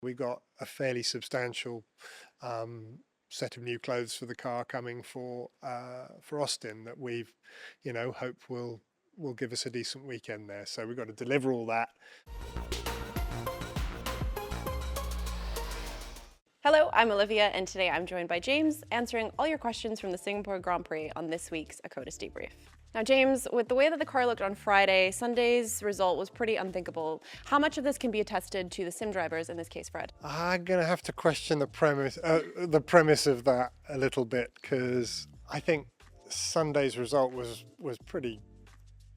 We got a fairly substantial set of new clothes for the car coming for Austin that we've, hope will give us a decent weekend there. So we've got to deliver all that. Hello, I'm Olivia, and today I'm joined by James, answering all your questions from the Singapore Grand Prix on this week's ACOTUS Debrief. Now, James, with the way that the car looked on Friday, Sunday's result was pretty unthinkable. How much of this can be attested to the sim drivers, in this case, Fred? I'm going to have to question the premise of that a little bit, because I think Sunday's result was pretty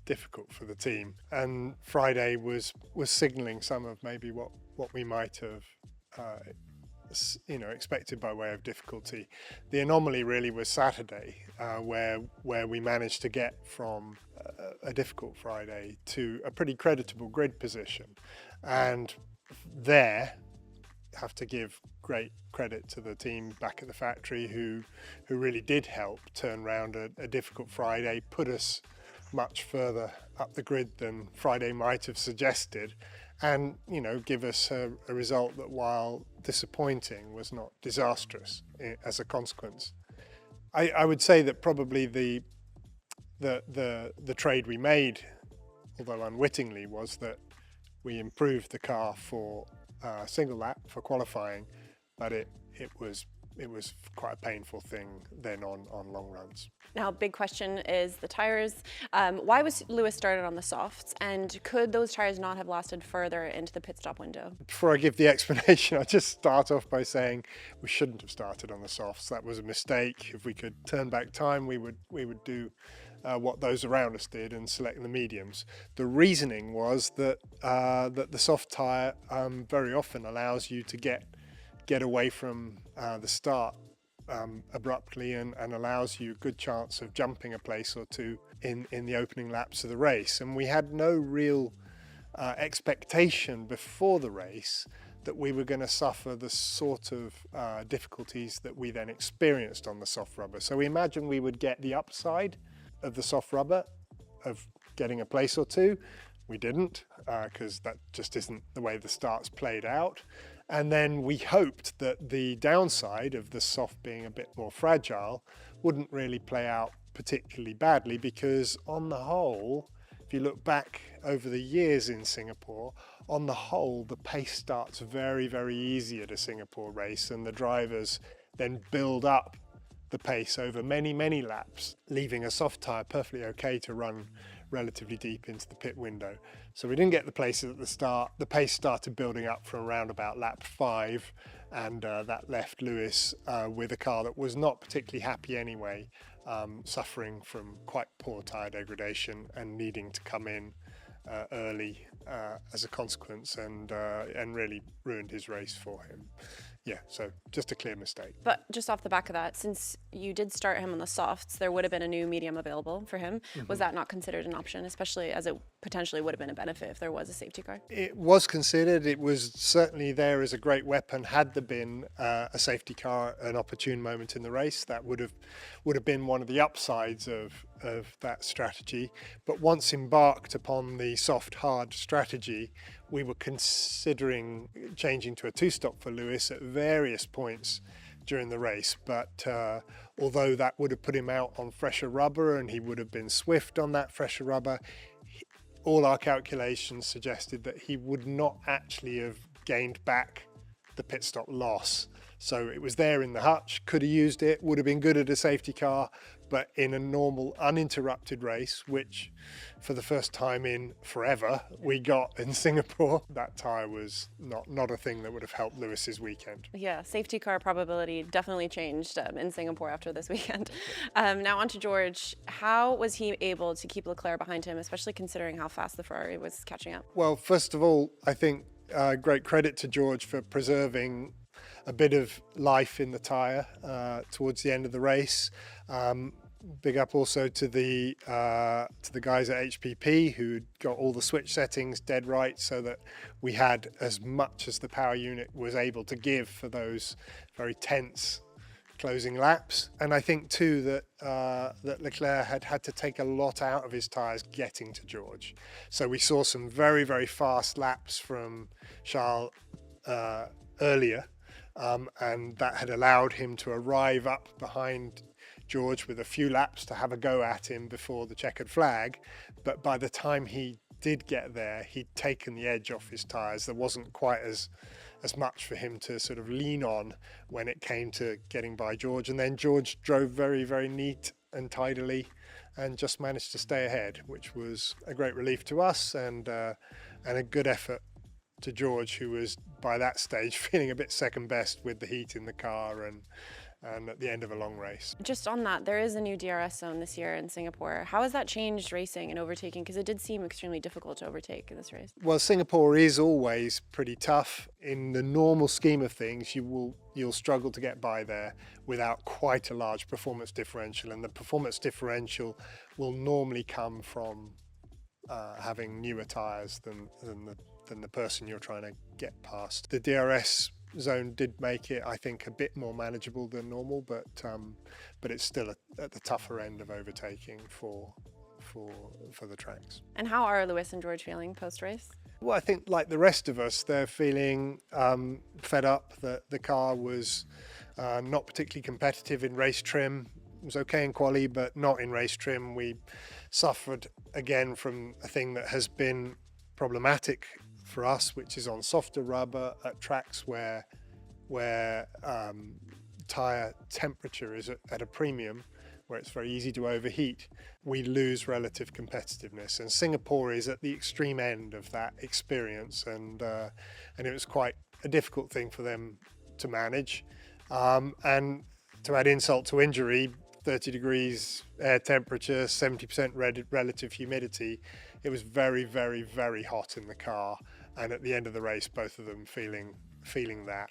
difficult for the team, and Friday was signalling some of maybe what we might have expected by way of difficulty. The anomaly really was Saturday, where we managed to get from a difficult Friday to a pretty creditable grid position, and there have to give great credit to the team back at the factory who really did help turn around a difficult Friday, put us much further up the grid than Friday might have suggested, and give us a result that, while disappointing, was not disastrous as a consequence. I would say that probably the trade we made, although unwittingly, was that we improved the car for single lap for qualifying, but it was quite a painful thing then on long runs. Now, big question is the tires. Why was Lewis started on the softs, and could those tires not have lasted further into the pit stop window? Before I give the explanation, I'll just start off by saying we shouldn't have started on the softs. That was a mistake. If we could turn back time, we would do what those around us did and select the mediums. The reasoning was that the soft tyre very often allows you to get away from the start abruptly and allows you a good chance of jumping a place or two in the opening laps of the race. And we had no real expectation before the race that we were going to suffer the sort of difficulties that we then experienced on the soft rubber. So we imagined we would get the upside of the soft rubber, of getting a place or two. We didn't, because that just isn't the way the starts played out. And then we hoped that the downside of the soft being a bit more fragile wouldn't really play out particularly badly, because on the whole, if you look back over the years in Singapore, on the whole, the pace starts very, very easy at a Singapore race, and the drivers then build up the pace over many, many laps, leaving a soft tyre perfectly okay to run relatively deep into the pit window. So we didn't get the places at the start. The pace started building up from around about lap 5, and that left Lewis with a car that was not particularly happy anyway, suffering from quite poor tyre degradation and needing to come in early as a consequence, and really ruined his race for him. Yeah, so just a clear mistake. But just off the back of that, since you did start him on the softs, there would have been a new medium available for him. Was that not considered an option, especially as it potentially would have been a benefit if there was a safety car? It was considered. It was certainly there as a great weapon. Had there been a safety car, an opportune moment in the race, that would have been one of the upsides of that strategy. But once embarked upon the soft hard strategy, we were considering changing to a two-stop for Lewis at various points during the race, but although that would have put him out on fresher rubber and he would have been swift on that fresher rubber, all our calculations suggested that he would not actually have gained back the pit stop loss. So it was there in the hutch, could have used it, would have been good at a safety car, but in a normal uninterrupted race, which for the first time in forever we got in Singapore, that tyre was not a thing that would have helped Lewis's weekend. Yeah, safety car probability definitely changed in Singapore after this weekend. Now on to George. How was he able to keep Leclerc behind him, especially considering how fast the Ferrari was catching up? Well, first of all, I think great credit to George for preserving a bit of life in the tyre towards the end of the race. Big up also to the guys at HPP who got all the switch settings dead right, so that we had as much as the power unit was able to give for those very tense closing laps. And I think too that Leclerc had to take a lot out of his tyres getting to George. So we saw some very, very fast laps from Charles earlier, and that had allowed him to arrive up behind George with a few laps to have a go at him before the checkered flag. But by the time he did get there, he'd taken the edge off his tyres. There wasn't quite as much for him to sort of lean on when it came to getting by George. And then George drove very, very neat and tidily and just managed to stay ahead, which was a great relief to us and a good effort to George, who was by that stage feeling a bit second best with the heat in the car and at the end of a long race. Just on that, there is a new DRS zone this year in Singapore. How has that changed racing and overtaking? Because it did seem extremely difficult to overtake in this race. Well, Singapore is always pretty tough. In the normal scheme of things, you'll struggle to get by there without quite a large performance differential, and the performance differential will normally come from having newer tyres than the person you're trying to get past. The DRS zone did make it, I think, a bit more manageable than normal, but it's still at the tougher end of overtaking for the tracks. And how are Lewis and George feeling post-race? Well, I think like the rest of us, they're feeling fed up that the car was not particularly competitive in race trim. It was okay in quali, but not in race trim. We suffered again from a thing that has been problematic for us, which is on softer rubber at tracks where tyre temperature is at a premium, where it's very easy to overheat. We lose relative competitiveness, and Singapore is at the extreme end of that experience, and it was quite a difficult thing for them to manage. And to add insult to injury, 30 degrees air temperature, 70% relative humidity. It was very, very, very hot in the car, and at the end of the race, both of them feeling that.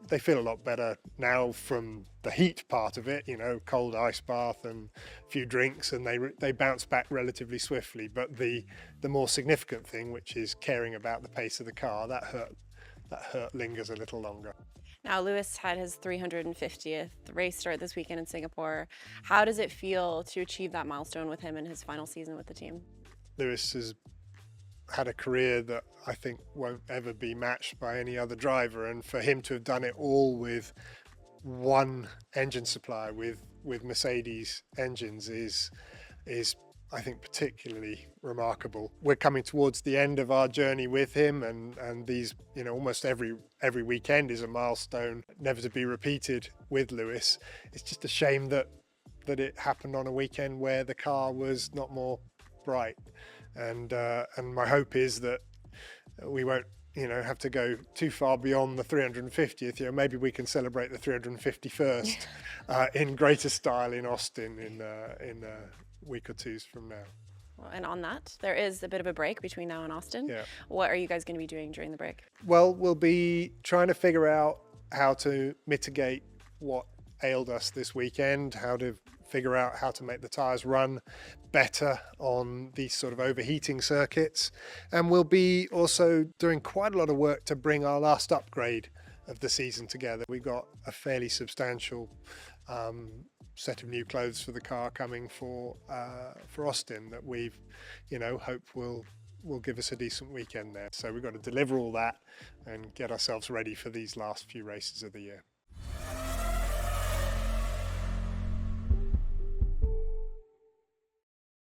They feel a lot better now from the heat part of it, cold ice bath and a few drinks, and they bounce back relatively swiftly. But the more significant thing, which is caring about the pace of the car, that hurt lingers a little longer. Now, Lewis had his 350th race start this weekend in Singapore. How does it feel to achieve that milestone with him in his final season with the team? Lewis has had a career that I think won't ever be matched by any other driver, and for him to have done it all with one engine supplier, with Mercedes engines, is I think particularly remarkable. We're coming towards the end of our journey with him, and these, almost every weekend is a milestone, never to be repeated with Lewis. It's just a shame that it happened on a weekend where the car was not more bright, and my hope is that we won't have to go too far beyond the 350th. Maybe we can celebrate the 351st in greater style in Austin in a week or two from now. Well, and on that, there is a bit of a break between now and Austin. Yeah. What are you guys going to be doing during the break? Well, we'll be trying to figure out how to mitigate what ailed us this weekend, how to figure out how to make the tyres run better on these sort of overheating circuits. And we'll be also doing quite a lot of work to bring our last upgrade of the season together. We've got a fairly substantial set of new clothes for the car coming for Austin that we've hope will give us a decent weekend there. So we've got to deliver all that and get ourselves ready for these last few races of the year.